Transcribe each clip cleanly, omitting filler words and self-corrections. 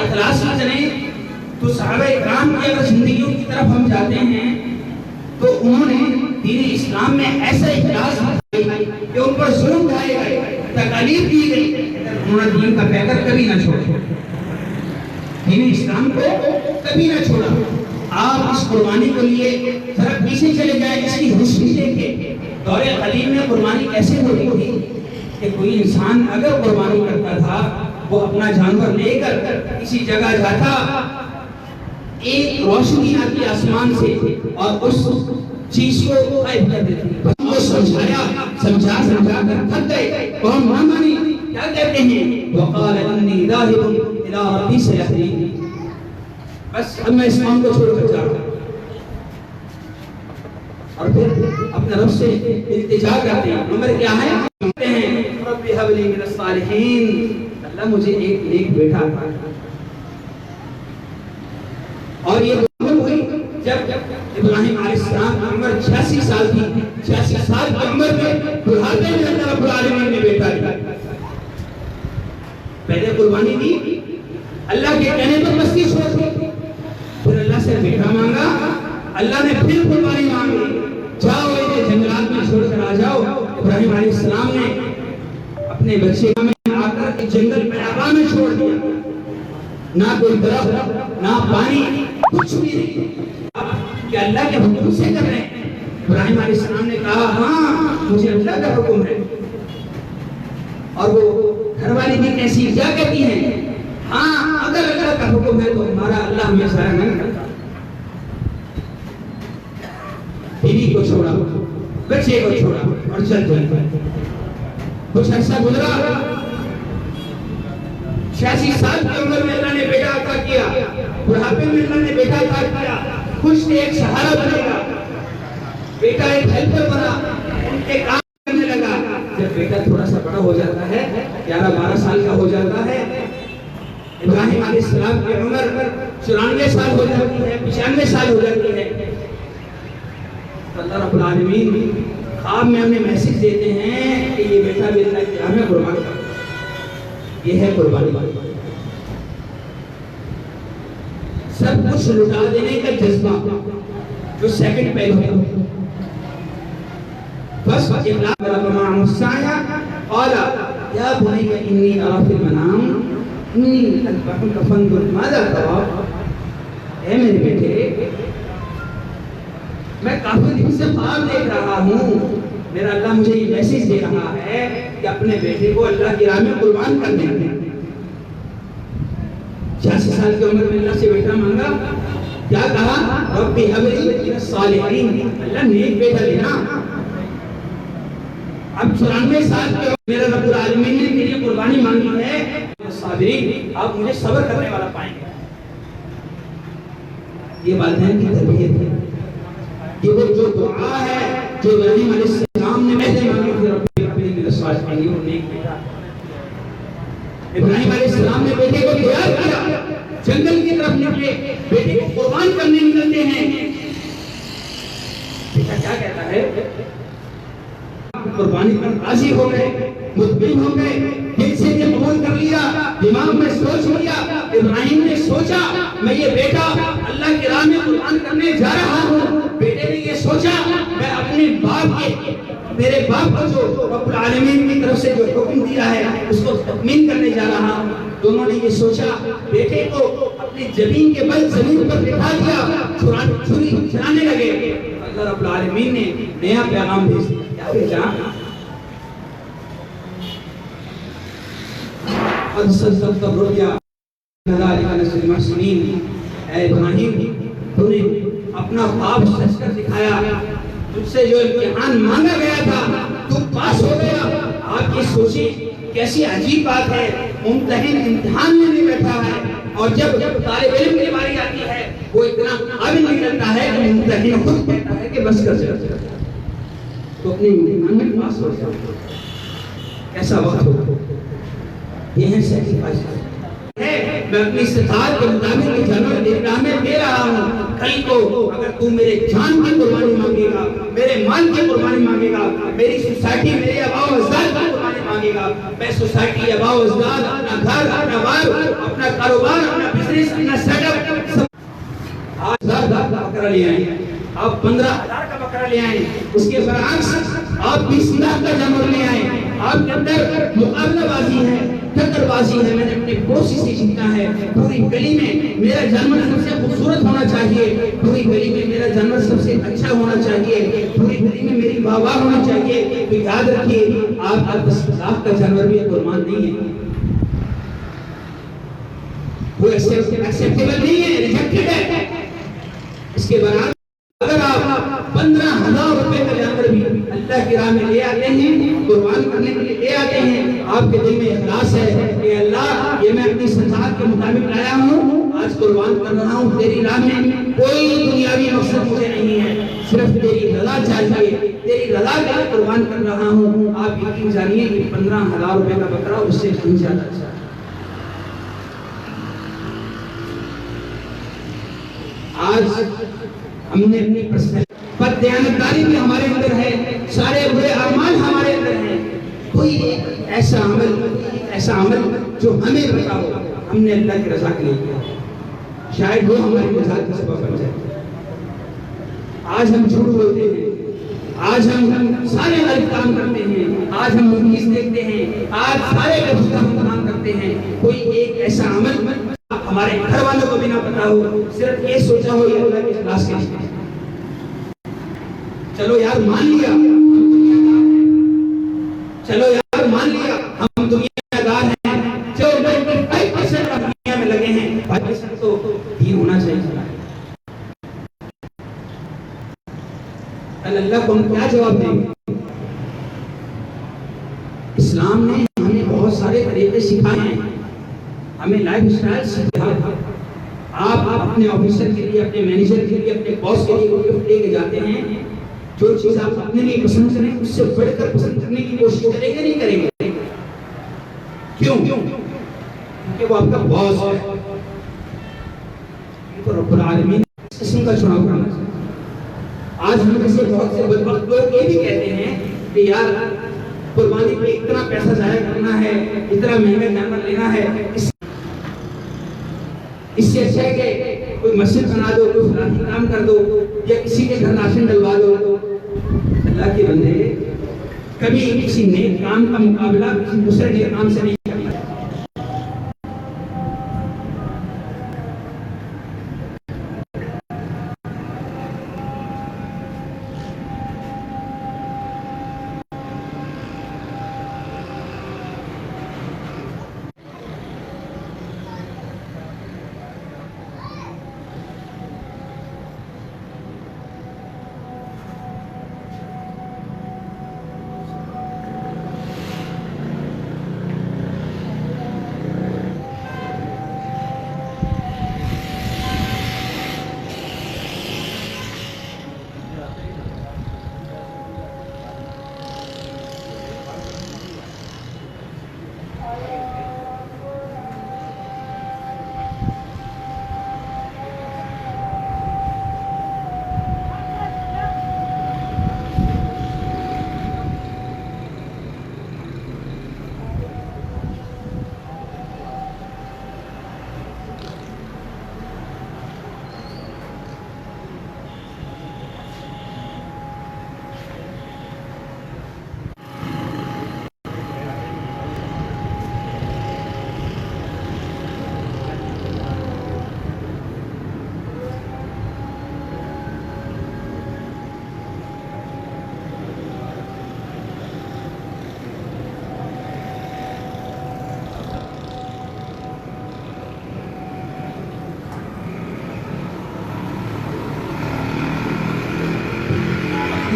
इखलास की चलें तो सहाबा-ए-किराम की अगर जिंदगियों की तरफ हम जाते हैं तो उन्होंने दीन इस्लाम में ऐसा इखलास कि उन पर जुल्म ढाए गए, तकलीफ दी गई, उन्होंने दीन का पैकर कभी ना छोड़ा, दीन इस्लाम को कभी ना छोड़ा। आप इस कुर्बानी को लिए जरा पीछे चले जाए, इसकी हुस्न देखें। दौरे कदीम में कुर्बानी कैसे होती थी कि कोई इंसान अगर कुर्बानी करता था, वो अपना जानवर लेकर किसी जगह जाता, एक रोशनी आती आसमान से और उस चीज को गायब कर देती। हमको समझाया, समझा कर थक गए, कौन ना मानी, क्या कहते हैं, वक़ाल अन्नी ज़ाहिबुन इला रब्बी सयहदीन। बस अब मैं इस काम को छोड़कर जा रहा हूं। और फिर अपने रब से इल्तिजा करते हैं। नंबर क्या है, कहते हैं रब्बी हबली मिनस सालिहीन, अल्लाह मुझे एक नेक बेटा दे। और ये हुई जब इब्राहिम अलैहिस्सलाम की उम्र 86 साल थी। 86 साल की उम्र में बुढ़ापे में अल्लाह रब्बुल आलमीन ने बेटा दिया। पहले कुर्बानी दी, अल्लाह के कहने पर मस्ती छोड़ दी, फिर अल्लाह से बेटा मांगा, अल्लाह ने फिर कुर्बानी मांगी, जाओ इन्हें जंगलात में छोड़कर आ जाओ। इब्राहिम अलैहिस्सलाम ने अपने बच्चे में आकर एक जंगल में में छोड़ दिया, ना कोई दरख्त ना पानी, कुछ भी नहीं, कि अल्लाह के हुक्म से कर रहे हैं। इब्राहिम अलैहिस्सलाम ने कहा, हाँ मुझे अल्लाह का हुक्म है। और वो घरवाली भी कैसी क्या कहती हैं, हाँ अगर अल्लाह का हुक्म है तो हमारा अल्लाह हमें ज़ाया नहीं करता। बीवी को छोड़ा, बच्चे को छोड़ा और चल पड़े। कुछ ऐसा गुजरा, 86 साल की उम्र में अल्लाह ने बेटा अता किया, बुढ़ापे में अल्लाह ने बेटा अता किया। कुछ ने एक सहारा बनेगा, बेटा एक हेल्पर बना, उनके काम करने लगा। जब बेटा थोड़ा सा बड़ा हो जाता है, 11-12 साल का हो जाता है, इब्राहिम अलैहिस्सलाम की उम्र 94 साल हो जाती है, 95 साल हो जाती है, तो अल्लाह रब्बुल आलमीन ख्वाब में हमें मैसेज देते हैं कि ये बेटा भी अल्लाह की राह में कुर्बान कर। ये है कुर्बानी, सब कुछ लुटा देने का जज्बा, जो सेकंड पहलू है। बस या बुनैया इन्नी अरा फिल मनाम इन्नी अज़बहुका फंजुर माज़ा तरा। ऐ मेरे बेटे, मैं काफी दिन से ख्वाब देख रहा हूँ, मेरा अल्लाह मुझे ये मैसेज दे रहा है कि अपने बेटे को अल्लाह की राह में कुर्बान कर देना। 86 साल की उम्र में अल्लाह से बेटा मांगा, क्या कहा, रब्बी हबली मिनस सालिहीन, अल्लाह नेक बेटा देना। अब 94 साल के मेरा रब्बुल आलमीन ने मेरी कुर्बानी मांगी है, साबिरीन, आप मुझे सब्र करने वाला पाएंगे। ये वालिदैन की तरबियत है, ये वो जो दुआ है जो इब्राहिम अलैहिस्सलाम ने पहले मांगी थी, रब्बी हबली मिनस सालिहीन, वो नेक बेटा। इब्राहिम अलैहिस्सलाम ने बेटे को तैयार किया, जंगल की तरफ निकले, बेटे को कुर्बान करने निकलते हैं। बेटा क्या कहता है, कुर्बानी पर राजी हो गए, मुतमिन हो गए, दिल से ये कबूल कर लिया, दिमाग में सोच लिया। इब्राहिम ने सोचा, मैं ये बेटा अल्लाह की राह में कुर्बान करने जा रहा हूँ। बेटे ने ये सोचा, मैं अपने बाप के, मेरे बाप को जो रब्बुल आलमीन की तरफ से जो हुक्म दिया है उसको तकमील करने जा रहा हूँ। दोनों ने ये सोचा, बेटे को अपनी जमीन के बल जमीन पर बिठा दिया, छुरी चलाने लगे। अल्लाह रब्बुल आलमीन ने नया पैगाम भेज दिया। क्या भेजा, इब्राहिम तूने अपना ख्वाब सच कर दिखाया, तुझसे जो इम्तिहान मांगा गया था तू पास हो गया। आप ये सोचिए कैसी अजीब बात है, मुम्तहिन इम्तिहान में बैठा है और जब तालिब इल्म की बारी आती है वो इतना काबिल निकलता है कि मुम्तहिन खुद कहता है कि बस कर जा, तो अपने इम्तिहान में पास हो जाओ। ऐसा वक्त हो, यह है सैक्रिफाइस है। मैं अपनी इस्तिताअत के मुताबिक जानवर दे रहा हूँ। कल को अगर तू मेरे जान की कुर्बानी मांगेगा, मेरे माल की कुर्बानी मांगेगा, मेरी सोसाइटी, मेरे आबाओ अज़दाद की कुर्बानी मांगेगा। मैं सोसाइटी, अबाव अजदाद, अपना घर, अपना बार, अपना कारोबार, अपना बिजनेस, अपना सेटअप, आज 10,000 का बकरा ले आए, आप 15,000 का बकरा ले आए, उसके बरअक्स आप 20,000 का जानवर ले आए, आपके अंदर मुकाबलाबाजी है, टक्करबाजी है, मैंने अपनी कोशिश से जीतना है, पूरी गली में मेरा जानवर सबसे खूबसूरत होना चाहिए, पूरी गली में मेरा जानवर सबसे अच्छा होना चाहिए, पूरी गली में मेरी वाह होना चाहिए। तो याद रखिए, आप 10 लाख का जानवर भी कुर्बान नहीं है, वो एक्सेप्टेबल नहीं है, रिजेक्टेड है। इसके बराबर अगर आप 15,000 रुपए का जानवर भी अल्लाह की राह में ले आते हैं, कुर्बान करने के लिए ले आते हैं, आपके दिल में इखलास है कि अल्लाह ये मैं अपनी संसार के मुताबिक लाया हूँ, आज कुर्बान कर रहा हूँ तेरी राह में, कोई दुनियावी मकसद मुझे नहीं है, सिर्फ तेरी रज़ा चाहिए, तेरी रज़ा के लिए कुर्बान कर रहा हूँ। आप यकीन जानिए कि 15,000 रुपए का बकरा उससे कहीं ज्यादा अच्छा है। आज हमने अपनी पर दयानतदारी भी हमारे अंदर है, सारे बुरे अरमान हमारे अंदर हैं, कोई ऐसा अमल जो हमें पता हो हमने अल्लाह की रज़ा के लिए किया, शायद वो हमारी निजात का सबब बन जाए। आज हम झूठ बोलते हैं, आज हम सारे गलत काम करते हैं, आज हम मूवीज देखते हैं, आज सारे गलत काम करते हैं, कोई एक ऐसा अमल हमारे घर वालों को भी ना पता हो, सिर्फ ये सोचा हो ये अल्लाह की इखलास के लिए, चलो यार मान लिया चलो यार मान लिया हम दुनियादार हैं, चलो 95% दुनिया में लगे हैं, 5% तो दीन होना चाहिए। अल्लाह को हम क्या जवाब देंगे? इस्लाम ने हमें बहुत सारे तरीके सिखाए हैं, हमें लाइफ स्टाइल सिखाया। आप अपने ऑफिसर के लिए, अपने मैनेजर के लिए, अपने बॉस के लिए गिफ्ट लेके जाते हैं, जो चीज आप अपने लिए पसंद करें उससे बढ़कर पसंद करने की कोशिश करेंगे नहीं करेंगे? क्यों? क्योंकि वो आपका बॉस है। तो रब्बुल आलमीन इस किस्म का चुनाव करना चाहिए। आज हम जैसे बहुत से बदबख्त लोग ये भी कहते हैं कि यार कुर्बानी पे इतना पैसा जाया करना है, इतना महंगा जानवर लेना है, इससे अच्छा है कि कोई मस्जिद बना दो, कोई फलानी काम कर दो, या किसी के घर राशन डलवा दो। अल्लाह के बंदे, कभी किसी नेक काम का मुकाबला किसी दूसरे नेक काम से नहीं करना।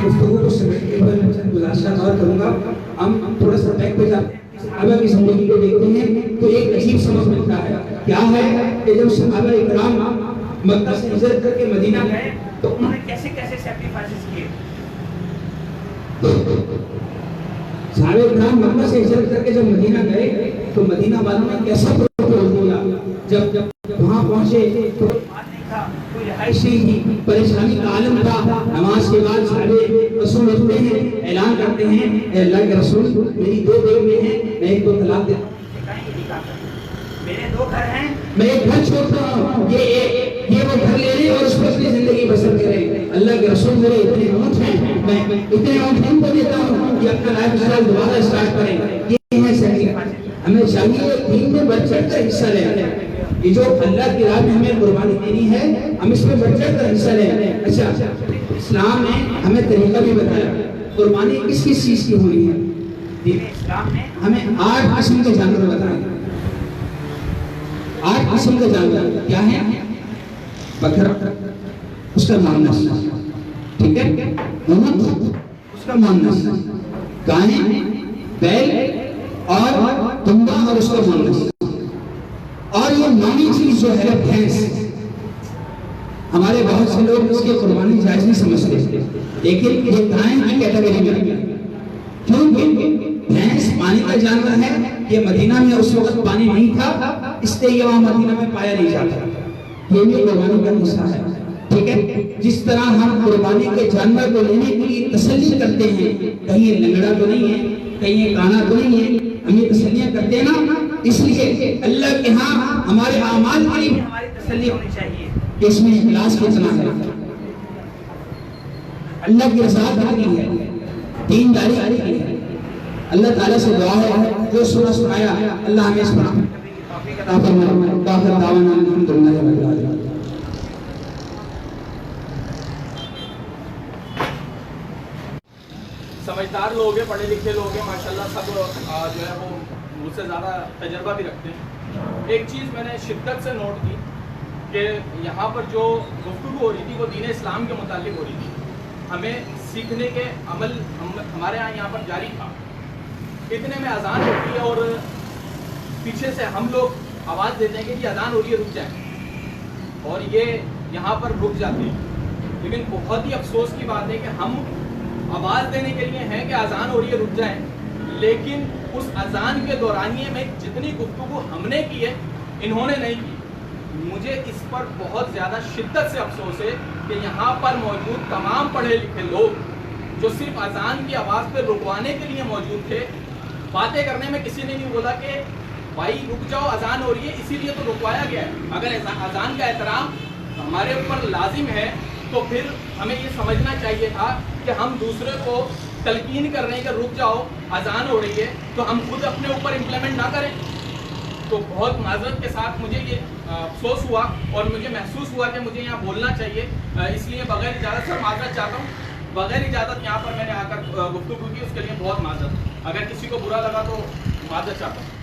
गुफ्तगू को समेटने के बाद मैं गुजारिश और करूंगा, हम थोड़ा सा बैक पे जाते हैं, सहाबा की जिंदगी को देखते हैं तो एक अजीब समझ मिलता है। क्या है कि जब सहाबा इकराम मक्का से हिजरत करके मदीना गए तो उन्होंने कैसे कैसे सैक्रिफाइसेस किए। सहाबा इकराम मक्का से हिजरत करके जब मदीना गए तो मदीना वालों ने कैसा प्रोटोकॉल दिया, जब वहां पहुंचे तो था, कोई रिहाइश नहीं थी, परेशानी का आलम था। नमाज के बाद साहबे रसूल उठते हैं, ऐलान करते हैं, ए अल्लाह के रसूल मेरी 2 बेटियां हैं, मैं एक को तलाक देता हूं। मेरे 2 घर हैं, मैं एक घर छोड़ता हूं, ये वो घर ले लें और उस पर अपनी जिंदगी बसर करें। अल्लाह के रसूल मेरे इतने ऊँट हैं, मैं इतने ऊँट इनको देता हूं कि अपना लाइफ स्टाइल दोबारा स्टार्ट करें। ये है सही। हमें चाहिए दीन में बढ़ चढ़ कर हिस्सा लें। ये जो अल्लाह की राह में हमें कुर्बानी देनी है, हम इसमें बढ़ चढ़ कर हिस्सा लें। अच्छा, इस्लाम ने हमें तरीका भी बताया, कुर्बानी किस किस चीज की होनी है। दीन इस्लाम ने हमें 8 किस्म के जानवर बताए। 8 किस्म के जानवर क्या है? बकरा, उसका मांस, ठीक है, उसका मांस, गाय, बैल और दुम्बा और उसका मांस। और ये 9वीं चीज जो है भैंस। हमारे बहुत से लोग इसकी कुर्बानी जायज नहीं समझते, लेकिन ये गाय की कैटेगरी में, क्योंकि भैंस पानी का जानवर है। ये मदीना में उस वक्त पानी नहीं था, इसलिए ये वहां मदीना में पाया नहीं जाता। ये भी कुर्बानी का हिस्सा है, ठीक है। जिस तरह हम कुर्बानी के जानवर को लेने के लिए तसल्ली करते हैं, कहीं ये लंगड़ा तो नहीं है, कहीं ये काना तो नहीं है, हम ये तसल्लियां करते हैं ना। इसलिए अल्लाह के यहाँ हमारे आमाल के लिए हमारी तसल्ली होनी चाहिए कि इसमें इखलास कितना है, अल्लाह की रज़ा की है, दीनदारी की है। अल्लाह ताला से दुआ है, जो सुना सुनाया अल्लाह हमें इस पर तौफीक अता फरमाए। आखिर दावाना अल्हम्दुलिल्लाह रब्बिल आलमीन। समझदार लोग हैं, पढ़े लिखे लोग हैं माशाल्लाह, सब जो है वो मुझसे ज़्यादा तजर्बा भी रखते हैं। एक चीज़ मैंने शिद्दत से नोट की कि यहाँ पर जो गुफ्तगू हो रही थी वो दीन इस्लाम के मुतालिक हो रही थी। हमें सीखने के अमल हमारे यहाँ पर जारी था। इतने में अजान होती है और पीछे से हम लोग आवाज़ देते हैं कि अजान हो रही है, रुक जाए, और ये यहाँ पर रुक जाते हैं। लेकिन बहुत ही अफसोस की बात है कि हम आवाज़ देने के लिए हैं कि अजान हो रही है, रुक जाएं, लेकिन उस अजान के दौरानिए में जितनी गुफ्तगू हमने की है इन्होंने नहीं की। मुझे इस पर बहुत ज़्यादा शिद्दत से अफसोस है कि यहाँ पर मौजूद तमाम पढ़े लिखे लोग जो सिर्फ अजान की आवाज़ पर रुकवाने के लिए मौजूद थे, बातें करने में किसी ने नहीं बोला कि भाई रुक जाओ, अजान हो रही है, इसीलिए तो रुकवाया गया है। अगर अजान का एहतराम हमारे ऊपर लाजिम है तो फिर हमें ये समझना चाहिए था कि हम दूसरे को तलकीन कर रहे हैं कि रुक जाओ, अजान हो रही है, तो हम खुद अपने ऊपर इम्प्लीमेंट ना करें। तो बहुत माजरत के साथ मुझे ये अफसोस हुआ और मुझे महसूस हुआ कि मुझे यहाँ बोलना चाहिए, इसलिए बगैर इजाज़त से माजरत चाहता हूँ। बगैर इजाज़त यहाँ पर मैंने आकर गुफ्तगू की, उसके लिए बहुत माजरत। अगर किसी को बुरा लगा तो माजरत चाहता हूँ।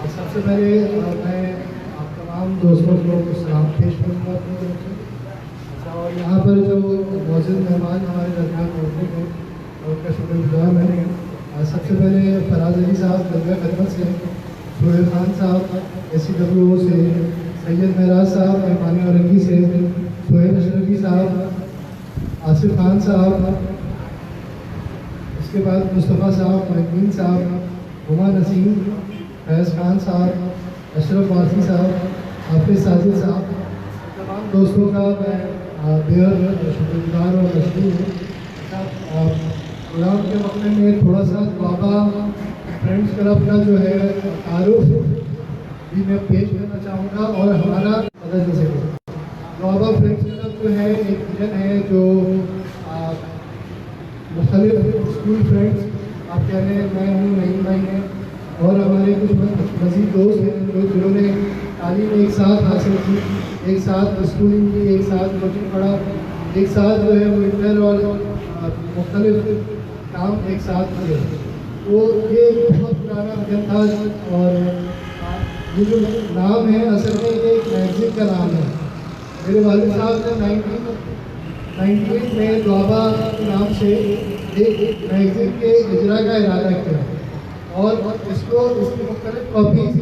सबसे पहले मैं आप तमाम दोस्तों को सलाम पेश करूँगा अपनी तरफ से। और यहाँ पर जो मौजूद मेहमान हमारे दरमियान मौजूद हैं उनका शुक्रगुजार मैं। सबसे पहले फराज अली साहब दरगाह खदमत से, सोहेल खान साहब SCWO से, सैयद महराज साहब मेहमान औरंगी से, सोहेल अशरफी साहब, आसिफ खान साहब, उसके बाद मुस्तफ़ा साहब, महमूद साहब, हुमा नसीम, फैज़ खान साहब, अशरफ वासी साहब, हाफिज़ साजिद साहब, तमाम दोस्तों का मैं बेहद शुक्रगुजार और मशहूर हूँ। प्रोग्राम के मौके में थोड़ा सा बाबा फ्रेंड्स क्लब का जो है तारुफ भी मैं पेश करना चाहूँगा और हमारा मदद से बाबा फ्रेंड्स क्लब जो है एक विजन है जो मुख्तलिफ स्कूल फ्रेंड्स, आप कह रहे हैं मैं हूँ, नहीं भाई हैं, और हमारे कुछ मज़ीद दोस्त हैं जिन्होंने तालीम एक साथ हासिल की, एक साथ स्कूलिंग की, एक साथ कोचिंग पढ़ा, एक साथ जो है वो इंटर और मुख्तलिफ काम एक साथ किए। वो ये बहुत पुराना भजन था। और ये जो नाम है असल में ये एक मैगजीन का नाम है। मेरे वालिद साहब ने 1998 में दुआबा के नाम से एक मैगजीन के इजरा का इरादा किया और इसकी मुख्तलिफ कॉपीज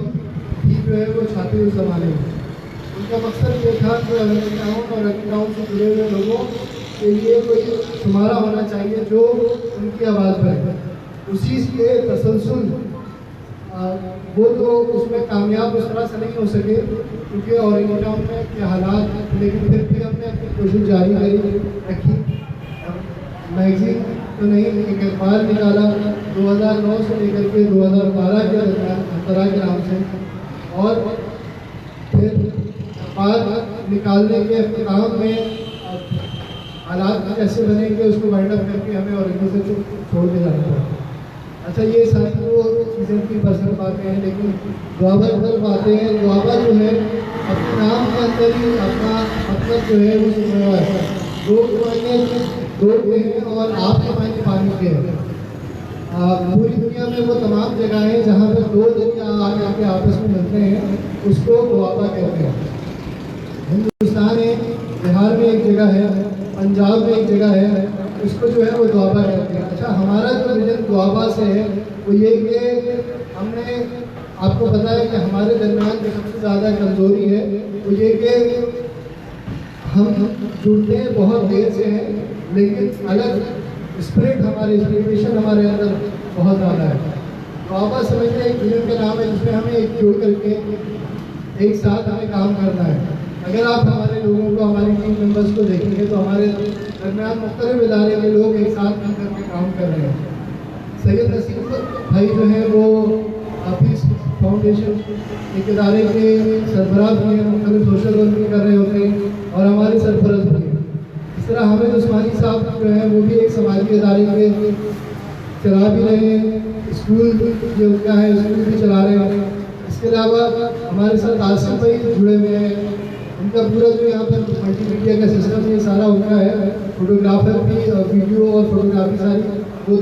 भी जो है वो छापी उस ज़माने में। उनका मकसद ये था कि अमेरिकाउन और अमेरिकाउन से जुड़े हुए लोगों के लिए कोई शुमारा होना चाहिए जो उनकी आवाज़ पर उसी के तसलसल वो तो उसमें कामयाब उस तरह से नहीं हो सके क्योंकि ओरिएंटाउन में के हालात, लेकिन फिर भी हमने अपनी कोशिश जारी रखी। मैगजीन तो नहीं, एक अखबार निकाला 2009 से लेकर के 2012 के दरमियान अंतरा के नाम से, और फिर अखबार निकालने के काम में हालात कैसे बनेंगे उसको वाइंड अप करके हमें और से छोड़ के जाना पड़ा। अच्छा, ये सारी तो चीज़ें की पर्सनल बातें हैं, लेकिन दुआबा पर बातें हैं। दुआबा जो है अपने नाम के अंदर ही अपना मतलब जो है वो सुना है। दो हैं और आपके पानी पानी के हैं। पूरी दुनिया में वो तमाम जगह हैं जहाँ पर दो दरिया आके आपस में मिलते हैं, उसको दुआबा कहते हैं। हिंदुस्तान है, बिहार में एक जगह है, पंजाब में एक जगह है, उसको जो है वो दुआबा कहते हैं। अच्छा, हमारा जो विजन दुआबा से है वो ये कि हमने आपको पता है कि हमारे दरमियान जो सबसे ज़्यादा कमज़ोरी है वो ये कि हम जुड़ते हैं बहुत देर से हैं, लेकिन अलग स्पिरिट इंस्पिरेशन हमारे अंदर बहुत ज़्यादा है। दुआबा समझते एक विजन का नाम है जिसमें हमें एक जुड़ करके एक साथ हमें काम करना है। अगर आप हमारे लोगों को, हमारे टीम मेंबर्स को देखेंगे तो हमारे दरमियान मुख्तलिफ इदारे के लोग एक साथ मिल करके काम कर रहे हैं। सैयद नसीम भाई जो है वो हाफिज फाउंडेशन एक इदारे के सरबराह भी हैं, मुख्तलिफ सोशल वर्क भी कर रहे होते हैं और हमारे सरपरस्त भी हैं। इस तरह हामिद उस्मानी साहब जो है वो भी एक समाजी इदारे के चला भी रहे हैं, स्कूल जो उनका है स्कूल भी चला रहे हैं। इसके अलावा हमारे साथ आसिफ भाई जुड़े हुए हैं, उनका पूरा जो यहाँ पर मल्टीमीडिया का सिस्टम ये सारा उनका है। फोटोग्राफर भी, वीडियो और फोटोग्राफी सारी वो